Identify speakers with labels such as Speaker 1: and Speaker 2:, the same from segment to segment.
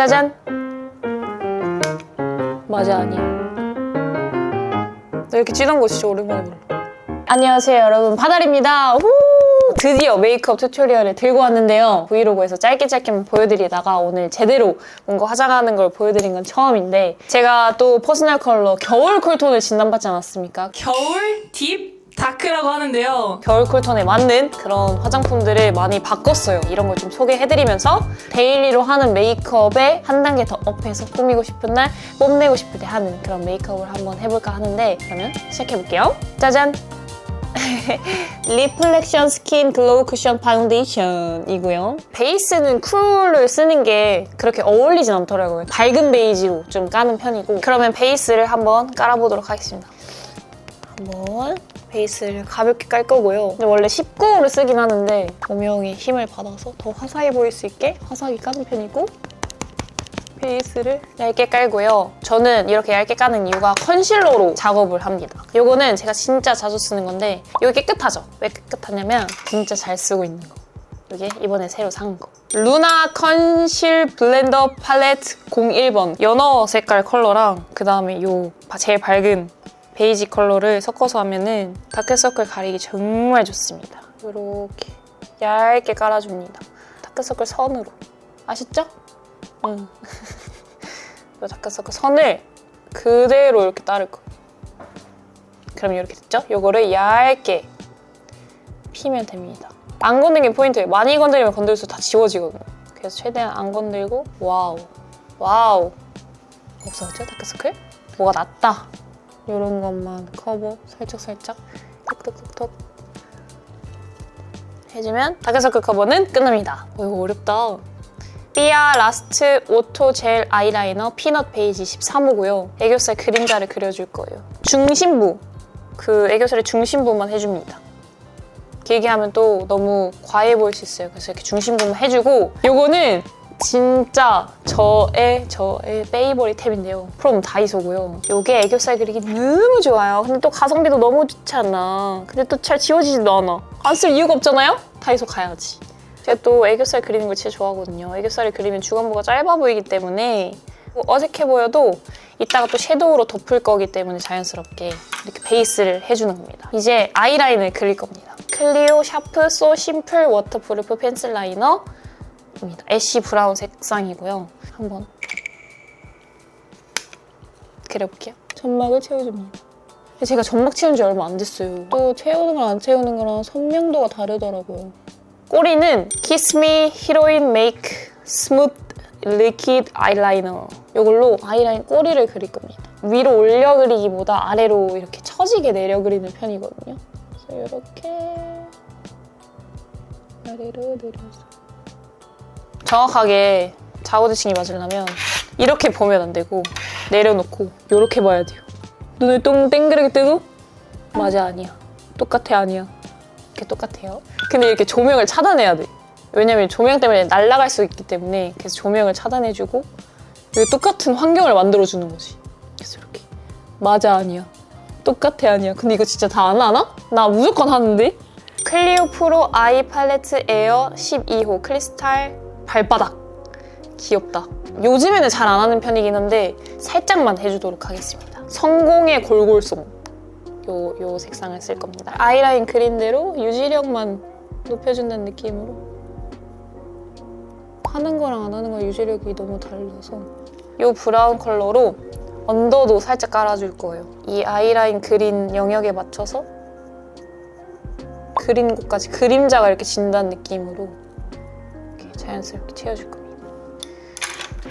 Speaker 1: 짜잔! 맞아, 아니야. 나 이렇게 진한 거 진짜 오랜만에 몰라. 안녕하세요, 여러분. 바달입니다. 드디어 메이크업 튜토리얼을 들고 왔는데요. 브이로그에서 짧게만 보여드리다가 오늘 제대로 뭔가 화장하는 걸 보여드린 건 처음인데, 제가 또 퍼스널 컬러 겨울 쿨톤을 진단받지 않았습니까?
Speaker 2: 겨울 딥 다크라고 하는데요.
Speaker 1: 겨울 쿨톤에 맞는 그런 화장품들을 많이 바꿨어요. 이런 걸 좀 소개해드리면서 데일리로 하는 메이크업에 한 단계 더 업해서 꾸미고 싶은 날, 뽐내고 싶을 때 하는 그런 메이크업을 한번 해볼까 하는데, 그러면 시작해볼게요. 짜잔! 리플렉션 스킨 글로우 쿠션 파운데이션이고요. 베이스는 쿨을 쓰는 게 그렇게 어울리진 않더라고요. 밝은 베이지로 좀 까는 편이고, 그러면 베이스를 한번 깔아보도록 하겠습니다. 한번 베이스를 가볍게 깔 거고요. 근데 원래 19호를 쓰긴 하는데 조명의 힘을 받아서 더 화사해 보일 수 있게 화사하게 까는 편이고, 베이스를 얇게 깔고요. 저는 이렇게 얇게 까는 이유가 컨실러로 작업을 합니다. 이거는 제가 진짜 자주 쓰는 건데 이게 깨끗하죠? 왜 깨끗하냐면 진짜 잘 쓰고 있는 거. 이게 이번에 새로 산 거. 루나 컨실 블렌더 팔레트 01번 연어 색깔 컬러랑 그 다음에 요 제일 밝은 베이지 컬러를 섞어서 하면은 다크서클 가리기 정말 좋습니다. 이렇게 얇게 깔아줍니다. 다크서클 선으로. 아시죠? 응. 이 다크서클 선을 그대로 이렇게 따를 거예요. 그럼 이렇게 됐죠? 이거를 얇게 피면 됩니다. 안 건드는 게 포인트예요. 많이 건드리면 건들수록 다 지워지거든요. 그래서 최대한 안 건들고 와우. 와우. 없어졌죠? 다크서클? 뭐가 낫다. 이런 것만 커버 살짝살짝 톡톡톡톡 해주면 다크서클 커버는 끝납니다. 이거 어렵다. 삐아 라스트 오토 젤 아이라이너 피넛 베이지 13호고요. 애교살 그림자를 그려줄 거예요. 중심부, 그 애교살의 중심부만 해줍니다. 길게 하면 또 너무 과해 보일 수 있어요. 그래서 이렇게 중심부만 해주고, 요거는 진짜 저의 페이버릿 템인데요. 프롬 다이소고요. 요게 애교살 그리기 너무 좋아요. 근데 또 가성비도 너무 좋지 않아. 근데 또 잘 지워지지도 않아. 안 쓸 이유가 없잖아요? 다이소 가야지. 제가 또 애교살 그리는 걸 진짜 좋아하거든요. 애교살을 그리면 주간부가 짧아 보이기 때문에 어색해 보여도 이따가 또 섀도우로 덮을 거기 때문에 자연스럽게 이렇게 베이스를 해주는 겁니다. 이제 아이라인을 그릴 겁니다. 클리오 샤프 소 심플 워터프루프 펜슬 라이너 입니다. 애쉬 브라운 색상이고요. 한번 그려볼게요. 점막을 채워줍니다. 제가 점막 채운 지 얼마 안 됐어요. 또 채우는 거랑 안 채우는 거랑 선명도가 다르더라고요. 꼬리는 Kiss Me 히로인 메이크 스무트 리퀴드 아이라이너, 이걸로 아이라인 꼬리를 그릴 겁니다. 위로 올려 그리기보다 아래로 이렇게 처지게 내려 그리는 편이거든요. 그래서 이렇게 아래로 내려서 정확하게 좌우대칭이 맞으려면 이렇게 보면 안 되고 내려놓고 이렇게 봐야 돼요. 눈을 똥 땡그랗게 뜨고 맞아, 아니야. 똑같아, 아니야. 이렇게 똑같아요. 근데 이렇게 조명을 차단해야 돼. 왜냐면 조명 때문에 날아갈 수 있기 때문에. 그래서 조명을 차단해주고 이게 똑같은 환경을 만들어주는 거지. 그래서 이렇게 맞아, 아니야. 똑같아, 아니야. 근데 이거 진짜 다 안 하나? 나 무조건 하는데? 클리오 프로 아이 팔레트 에어 12호 크리스탈 발바닥. 귀엽다. 요즘에는 잘 안 하는 편이긴 한데 살짝만 해주도록 하겠습니다. 성공의 골골송. 요 색상을 쓸 겁니다. 아이라인 그린 대로 유지력만 높여준다는 느낌으로. 하는 거랑 안 하는 거 유지력이 너무 달라서 요 브라운 컬러로 언더도 살짝 깔아줄 거예요. 이 아이라인 그린 영역에 맞춰서 그린 곳까지 그림자가 이렇게 진다는 느낌으로 이렇게 자연스럽게 채워줄 겁니다.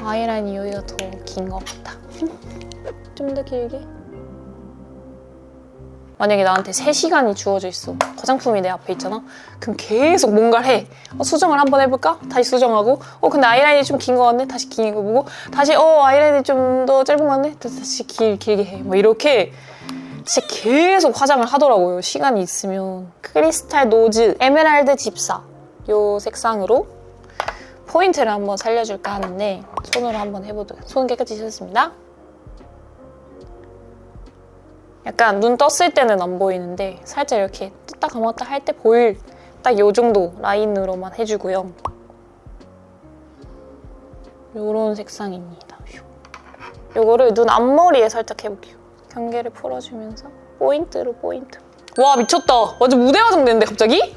Speaker 1: 아이라인이 여기가 더 긴 것 같다. 좀 더 길게. 만약에 나한테 3시간이 주어져 있어. 화장품이 내 앞에 있잖아? 그럼 계속 뭔가를 해. 수정을 한번 해볼까? 다시 수정하고, 근데 아이라인이 좀 긴 거 같네? 다시 긴 거 보고, 다시 아이라인이 좀 더 짧은 거 같네? 다시 길게 해. 뭐 이렇게 진짜 계속 화장을 하더라고요. 시간이 있으면. 크리스탈 노즈 에메랄드 집사 요 색상으로 포인트를 한번 살려줄까 하는데 손으로 한번 해보도록. 손 깨끗이 씻었습니다. 약간 눈 떴을 때는 안 보이는데 살짝 이렇게 떴다 감았다 할 때 보일 딱 요 정도 라인으로만 해주고요. 요런 색상입니다. 요거를 눈 앞머리에 살짝 해볼게요. 경계를 풀어주면서 포인트로. 와 미쳤다. 완전 무대 화장되는데 갑자기?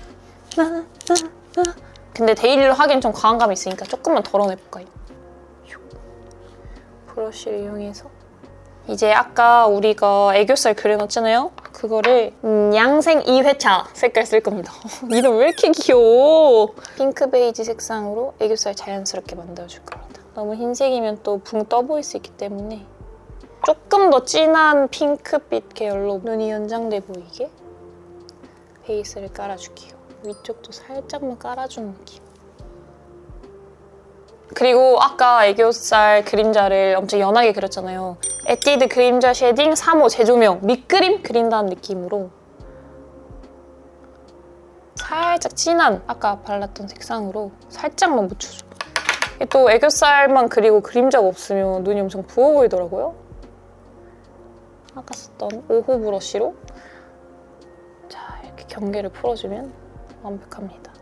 Speaker 1: 근데 데일리로 하기엔 좀 과한 감이 있으니까 조금만 덜어내볼까요? 브러쉬를 이용해서 이제 아까 우리가 애교살 그려놨잖아요? 그거를 양생 2회차 색깔 쓸 겁니다. 이름 왜 이렇게 귀여워? 핑크 베이지 색상으로 애교살 자연스럽게 만들어줄 겁니다. 너무 흰색이면 또 붕 떠 보일 수 있기 때문에 조금 더 진한 핑크빛 계열로 눈이 연장돼 보이게 베이스를 깔아줄게요. 위쪽도 살짝만 깔아주는 느낌. 그리고 아까 애교살 그림자를 엄청 연하게 그렸잖아요. 에뛰드 그림자 쉐딩 3호 재조명 밑그림 그린다는 느낌으로 살짝 진한 아까 발랐던 색상으로 살짝만 묻혀줘. 또 애교살만 그리고 그림자가 없으면 눈이 엄청 부어 보이더라고요. 아까 썼던 5호 브러쉬로 자 이렇게 경계를 풀어주면 완벽합니다.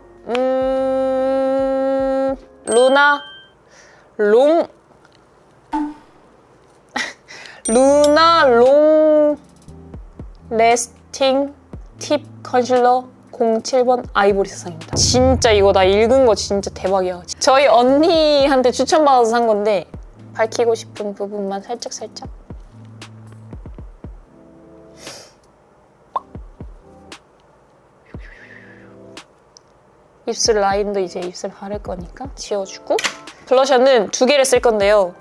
Speaker 1: 루나 롱 레스팅 팁 컨실러 07번 아이보리 색상입니다. 진짜 이거 나 읽은 거 진짜 대박이야. 저희 언니한테 추천받아서 산 건데 밝히고 싶은 부분만 살짝 입술 라인도 이제 입술 바를 거니까 지워주고 블러셔는 2개를 쓸 건데요.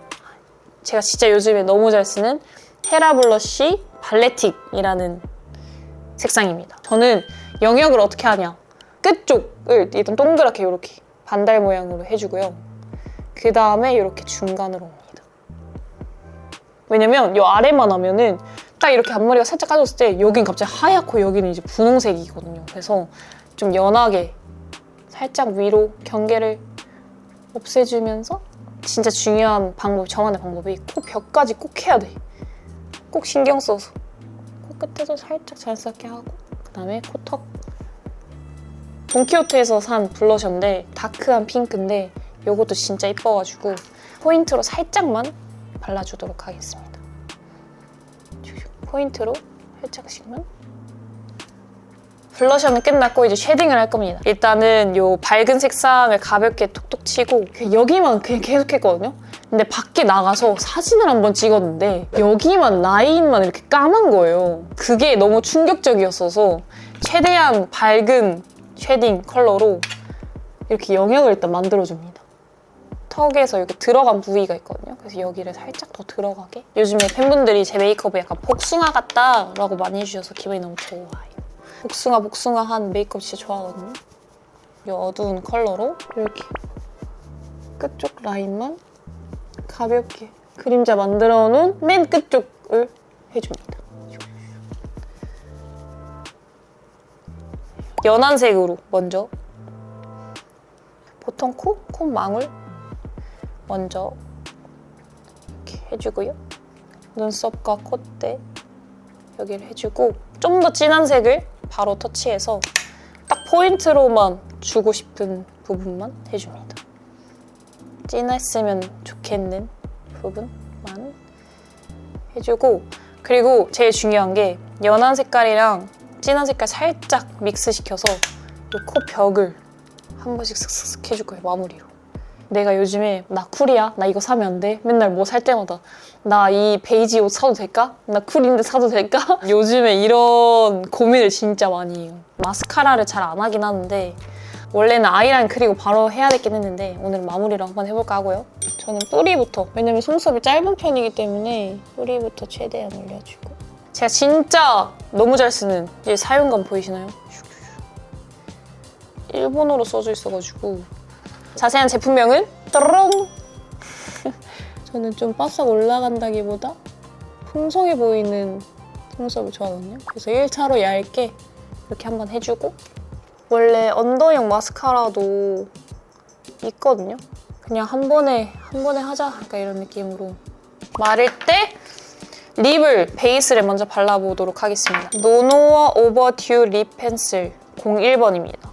Speaker 1: 제가 진짜 요즘에 너무 잘 쓰는 헤라 블러쉬 발레틱이라는 색상입니다. 저는 영역을 어떻게 하냐. 끝쪽을 일단 동그랗게 이렇게 반달 모양으로 해주고요. 그 다음에 이렇게 중간으로 옵니다. 왜냐면 이 아래만 하면은 딱 이렇게 앞머리가 살짝 까졌을 때 여긴 갑자기 하얗고 여기는 이제 분홍색이거든요. 그래서 좀 연하게 살짝 위로 경계를 없애주면서 진짜 중요한 방법, 저만의 방법이 코 벽까지 꼭 해야 돼. 꼭 신경 써서 코끝에도 살짝 자연스럽게 하고 그 다음에 코턱. 돈키호테에서 산 블러셔인데 다크한 핑크인데 이것도 진짜 이뻐가지고 포인트로 살짝만 발라주도록 하겠습니다. 포인트로 살짝씩만. 블러셔는 끝났고 이제 쉐딩을 할 겁니다. 일단은 이 밝은 색상을 가볍게 톡톡 치고 여기만 그냥 계속 했거든요. 근데 밖에 나가서 사진을 한번 찍었는데 여기만 라인만 이렇게 까만 거예요. 그게 너무 충격적이었어서 최대한 밝은 쉐딩 컬러로 이렇게 영역을 일단 만들어줍니다. 턱에서 이렇게 들어간 부위가 있거든요. 그래서 여기를 살짝 더 들어가게. 요즘에 팬분들이 제 메이크업을 약간 복숭아 같다 라고 많이 해주셔서 기분이 너무 좋아요. 복숭아한 메이크업 진짜 좋아하거든요. 이 어두운 컬러로 이렇게 끝쪽 라인만 가볍게 그림자 만들어 놓은 맨 끝쪽을 해줍니다. 연한 색으로 먼저 보통 콧망울 먼저 이렇게 해주고요. 눈썹과 콧대 여기를 해주고 좀 더 진한 색을 바로 터치해서 딱 포인트로만 주고 싶은 부분만 해줍니다. 진했으면 좋겠는 부분만 해주고 그리고 제일 중요한 게 연한 색깔이랑 진한 색깔 살짝 믹스시켜서 이 코 벽을 한 번씩 슥슥슥 해줄 거예요, 마무리로. 내가 요즘에 나 쿨이야? 나 이거 사면 안 돼? 맨날 뭐 살 때마다 나 이 베이지 옷 사도 될까? 나 쿨인데 사도 될까? 요즘에 이런 고민을 진짜 많이 해요. 마스카라를 잘 안 하긴 하는데 원래는 아이라인 그리고 바로 해야 됐긴 했는데 오늘 마무리를 한번 해볼까 하고요. 저는 뿌리부터, 왜냐면 속눈썹이 짧은 편이기 때문에 뿌리부터 최대한 올려주고 제가 진짜 너무 잘 쓰는 이 사용감 보이시나요? 일본어로 써져 있어가지고 자세한 제품명은 따롱! 저는 좀 바싹 올라간다기보다 풍성해 보이는 속눈썹을 좋아하거든요. 그래서 1차로 얇게 이렇게 한번 해주고 원래 언더형 마스카라도 있거든요. 그냥 한 번에 하자 약간 이런 느낌으로 마를 때 립을 베이스를 먼저 발라보도록 하겠습니다. 노노어 오버듀 립 펜슬 01번입니다.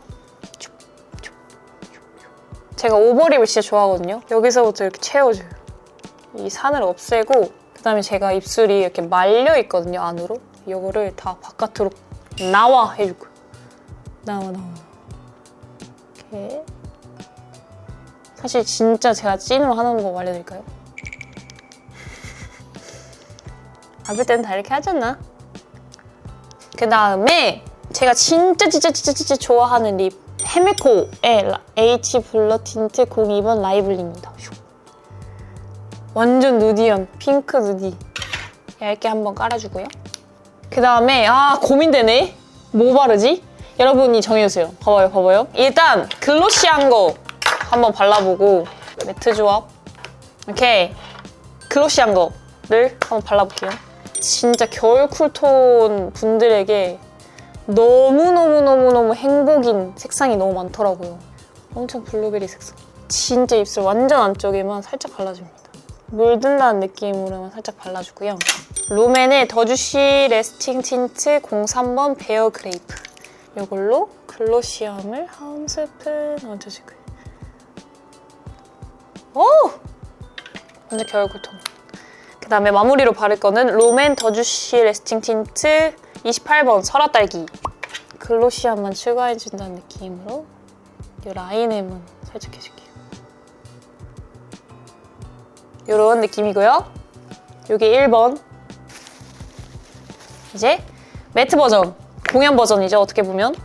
Speaker 1: 제가 오버립을 진짜 좋아하거든요. 여기서부터 이렇게 채워줘요. 이 산을 없애고 그다음에 제가 입술이 이렇게 말려 있거든요, 안으로. 이거를 다 바깥으로 나와 해줄 거예요. 나와. 이렇게. 사실 진짜 제가 찐으로 하는 거 알려드릴까요? 아플 때는 다 이렇게 하잖아. 그 다음에 제가 진짜 좋아하는 립 헤메코의 H 블러 틴트 02번 라이블리입니다. 완전 누디한 핑크 누디. 얇게 한번 깔아주고요. 그 다음에 고민되네. 뭐 바르지? 여러분이 정해주세요. 봐봐요. 일단 글로시한 거 한번 발라보고 매트 조합. 오케이. 글로시한 거를 한번 발라볼게요. 진짜 겨울 쿨톤 분들에게 너무너무 행복인 색상이 너무 많더라고요. 엄청 블루베리 색상. 진짜 입술 완전 안쪽에만 살짝 발라줍니다. 물든다는 느낌으로만 살짝 발라주고요. 롬앤의 더주시 레스팅 틴트 03번 베어 그레이프. 이걸로 글로시함을 한 스푼 얹어줄 거예요. 오! 완전 겨울 쿨톤. 그 다음에 마무리로 바를 거는 롬앤 더주시 레스팅 틴트 28번 설화딸기. 글로시함만 추가해준다는 느낌으로 이 라인에만 살짝 해줄게요. 이런 느낌이고요. 이게 1번. 이제 매트 버전, 공연 버전이죠, 어떻게 보면.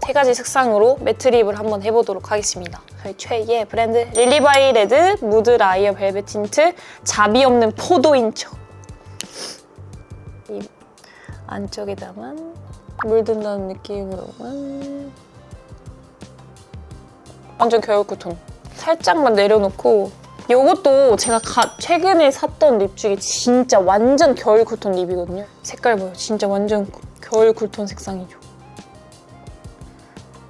Speaker 1: 세 가지 색상으로 매트 립을 한번 해보도록 하겠습니다. 저희 최애 브랜드 릴리바이 레드 무드 라이어 벨벳 틴트 잡이 없는 포도인 척. 이 안쪽에다만 물든다는 느낌으로만 완전 겨울 쿨톤. 살짝만 내려놓고 이것도 제가 최근에 샀던 립 중에 진짜 완전 겨울 쿨톤 립이거든요. 색깔 보여. 진짜 완전 겨울 쿨톤 색상이죠.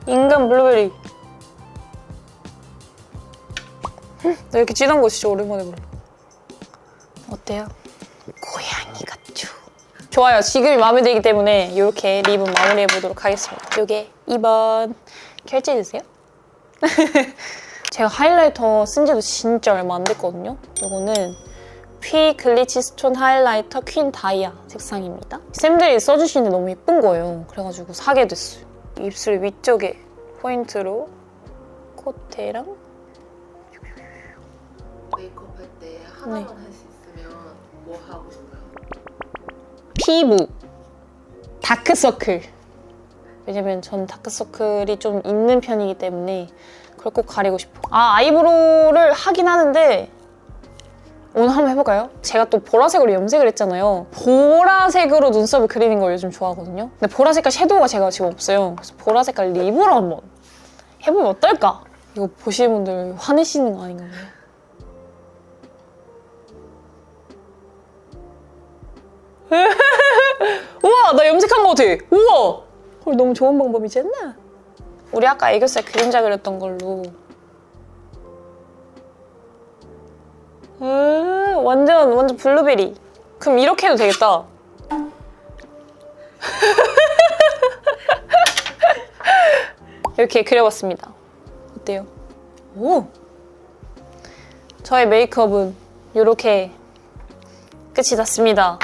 Speaker 1: 인간 블루베리. 나 이렇게 진한 거 진짜 오랜만에 몰라. 어때요? 고양이 같죠? 좋아요. 지금이 마음에 들기 때문에 이렇게 립은 마무리해보도록 하겠습니다. 이게 2번. 결제해주세요. 제가 하이라이터 쓴 지도 진짜 얼마 안 됐거든요. 이거는 피 글리치 스톤 하이라이터 퀸 다이아 색상입니다. 쌤들이 써주시는데 너무 예쁜 거예요. 그래가지고 사게 됐어요. 입술 위쪽에 포인트로 콧대랑
Speaker 3: 메이크업 할 때 하나만 할 수 있으면 뭐 하고 싶어요?
Speaker 1: 피부, 다크서클. 왜냐면 전 다크서클이 좀 있는 편이기 때문에 그걸 꼭 가리고 싶어. 아이브로우를 하긴 하는데 오늘 한번 해볼까요? 제가 또 보라색으로 염색을 했잖아요. 보라색으로 눈썹을 그리는 걸 요즘 좋아하거든요. 근데 보라 색깔 섀도우가 제가 지금 없어요. 그래서 보라 색깔 립으로 한번 해보면 어떨까? 이거 보시는 분들 화내시는 거 아닌가요? 우와! 나 염색한 거 같아! 우와! 헐, 너무 좋은 방법이지 않나? 우리 아까 애교살 그림자 그렸던 걸로 완전 블루베리. 그럼 이렇게 해도 되겠다. 이렇게 그려봤습니다. 어때요? 오! 저의 메이크업은 이렇게 끝이 났습니다.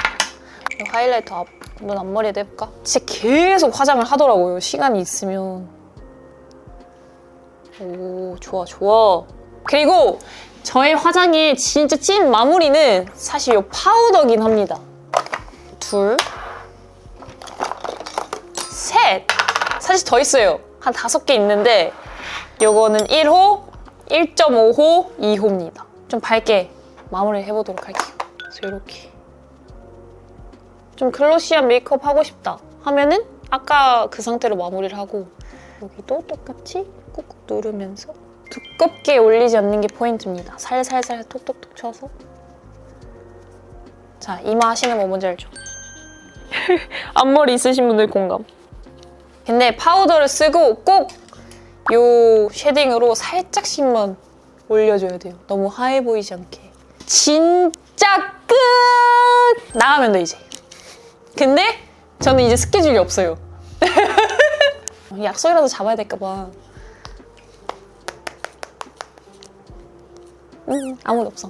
Speaker 1: 하이라이터 눈 앞머리에도 해볼까? 진짜 계속 화장을 하더라고요. 시간이 있으면. 오, 좋아. 그리고 저의 화장의 진짜 찐 마무리는 사실 이 파우더긴 합니다. 둘, 셋! 사실 더 있어요. 한 5개 있는데 요거는 1호, 1.5호, 2호입니다. 좀 밝게 마무리 해보도록 할게요. 그래서 이렇게 좀 글로시한 메이크업 하고 싶다 하면은 아까 그 상태로 마무리를 하고 여기도 똑같이 꾹꾹 누르면서 두껍게 올리지 않는 게 포인트입니다. 살살살 톡톡톡 쳐서. 자, 이마 하시는 거 뭔지 알죠? 앞머리 있으신 분들 공감. 근데 파우더를 쓰고 꼭 요 쉐딩으로 살짝씩만 올려줘야 돼요. 너무 하얘 보이지 않게. 진짜 끝! 나가면 돼, 이제. 근데 저는 이제 스케줄이 없어요. 약속이라도 잡아야 될까봐. 아무도 없어.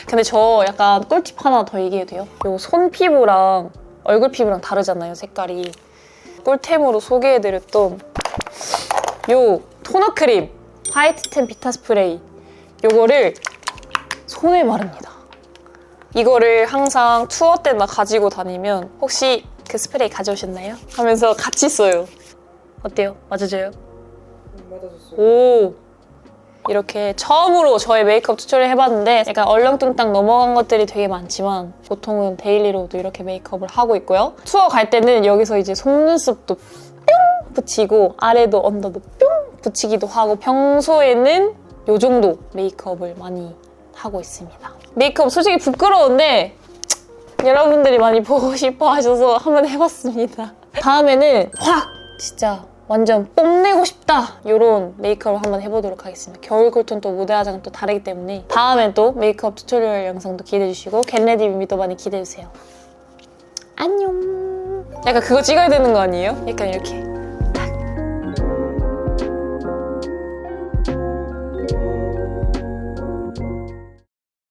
Speaker 1: 근데 저 약간 꿀팁 하나 더 얘기해도 돼요? 요 손 피부랑 얼굴 피부랑 다르잖아요, 색깔이. 꿀템으로 소개해드렸던 요 토너 크림 화이트템 비타 스프레이, 요거를 손에 바릅니다. 이거를 항상 투어 때나 가지고 다니면 혹시 그 스프레이 가져오셨나요? 하면서 같이 써요. 어때요? 맞아져요?
Speaker 3: 맞아줬어요.
Speaker 1: 오! 이렇게 처음으로 저의 메이크업 튜토리얼 해봤는데 약간 얼렁뚱땅 넘어간 것들이 되게 많지만 보통은 데일리로도 이렇게 메이크업을 하고 있고요. 투어 갈 때는 여기서 이제 속눈썹도 뿅 붙이고 아래도 언더도 뿅 붙이기도 하고 평소에는 이 정도 메이크업을 많이 하고 있습니다. 메이크업 솔직히 부끄러운데 여러분들이 많이 보고 싶어 하셔서 한번 해봤습니다. 다음에는 확 진짜 완전 뽐내고 싶다 이런 메이크업을 한번 해보도록 하겠습니다. 겨울 쿨톤 또 무대 화장은 또 다르기 때문에 다음엔 또 메이크업 튜토리얼 영상도 기대해주시고 겟레디 뮤비도 많이 기대해주세요. 안녕. 약간 그거 찍어야 되는 거 아니에요? 약간 이렇게